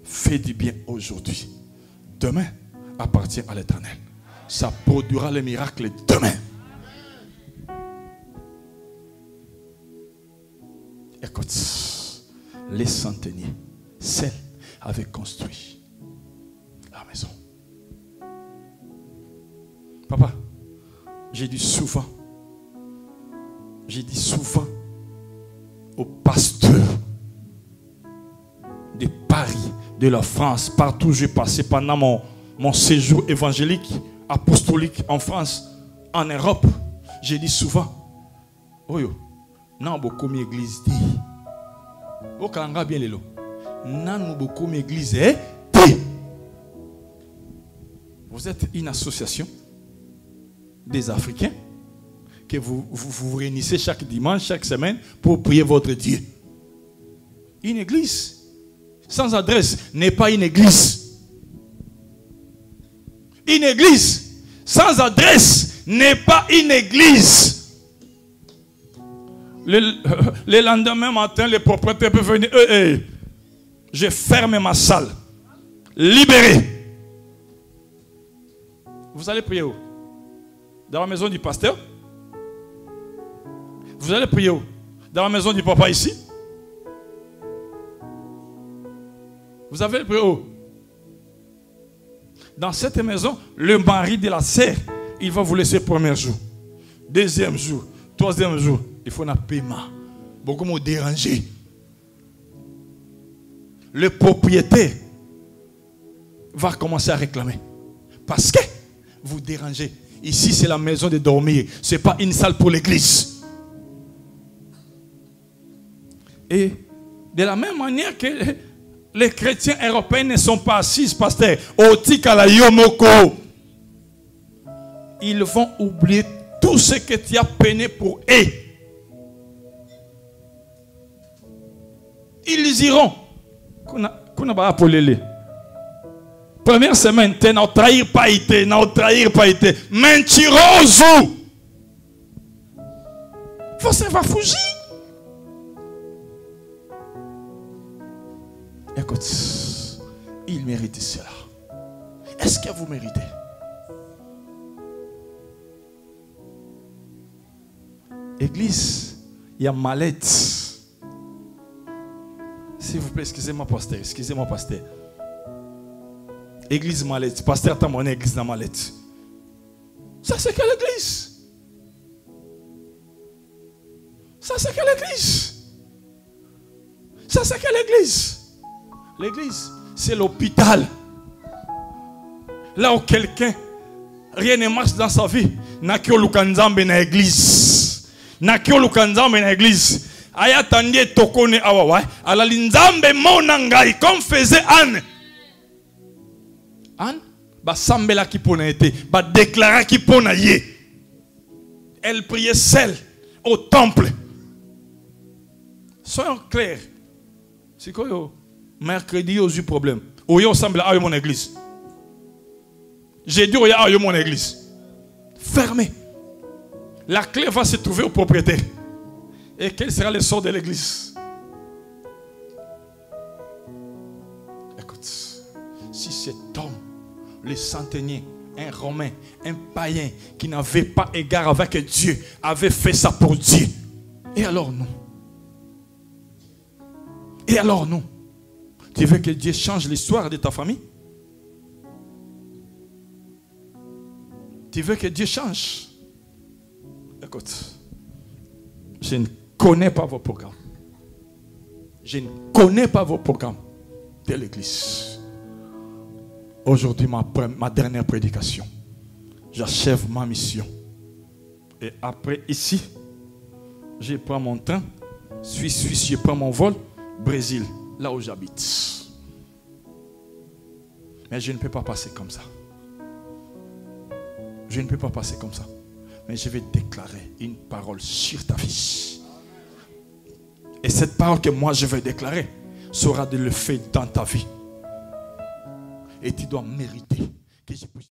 fais du bien aujourd'hui. Demain appartient à l'Éternel. Ça produira les miracles demain. Écoute, les centeniers, celles avaient construit la maison. Papa, j'ai dit souvent aux pasteurs de Paris, de la France, partout où j'ai passé pendant mon séjour évangélique, apostolique en France, en Europe, j'ai dit souvent, oyo, nan beaucoup église dit, okanga bien lelo, nan beaucoup église dit. Vous êtes une association des Africains que vous réunissez chaque dimanche, chaque semaine pour prier votre Dieu. Une église sans adresse n'est pas une église. Une église sans adresse n'est pas une église. Le lendemain matin, le propriétaire peut venir. Je ferme ma salle. Libéré. Vous allez prier où? Dans la maison du pasteur? Vous allez prier où? Dans la maison du papa ici? Vous avez prié où? Dans cette maison, le mari de la sœur, il va vous laisser premier jour, deuxième jour, troisième jour. Il faut un paiement. Beaucoup m'ont dérangé. Le propriétaire va commencer à réclamer. Parce que vous dérangez. Ici, c'est la maison de dormir. Ce n'est pas une salle pour l'église. Et de la même manière que les chrétiens européens ne sont pas assis, pasteur, au Tikala Yomoko, ils vont oublier tout ce que tu as peiné pour eux. Ils iront. Première semaine, tu n'as trahir pas été, mentiroso. Você va fugir. Écoute, il mérite cela. Est-ce que vous méritez? Église, il y a mallette. S'il vous plaît, excusez-moi, pasteur. Excusez-moi, pasteur. Église mallette. Pasteur, t'as mon église dans mallette. Ça, c'est quelle église? Ça, c'est quelle église? Ça, c'est quelle église? L'église, c'est l'hôpital. Là où quelqu'un, rien ne marche dans sa vie. Nakio Lukanzambe na église. Nakio Lukanzambe na église. Ayatandie tokone awawa. Alalinzambe monangai. Comme faisait Anne. Anne, ba sambela qui pona été. Ba déclara qui pona yé. Elle priait seule au temple. Soyons clairs. C'est quoi yo? Mercredi, j'ai eu problème. Oyo semble à mon église. J'ai dit à mon église. Fermé. La clé va se trouver au propriétaire. Et quel sera le sort de l'église? Écoute, si cet homme, le centenier, un Romain, un païen qui n'avait pas égard avec Dieu, avait fait ça pour Dieu. Et alors nous? Et alors nous? Tu veux que Dieu change l'histoire de ta famille? Tu veux que Dieu change? Écoute, je ne connais pas vos programmes. Je ne connais pas vos programmes de l'église. Aujourd'hui, ma dernière prédication. J'achève ma mission. Et après, ici, je prends mon train. Suisse, je prends mon vol. Brésil. Là où j'habite. Mais je ne peux pas passer comme ça. Je ne peux pas passer comme ça. Mais je vais déclarer une parole sur ta vie. Et cette parole que moi je vais déclarer sera de l'effet dans ta vie. Et tu dois mériter que je puisse...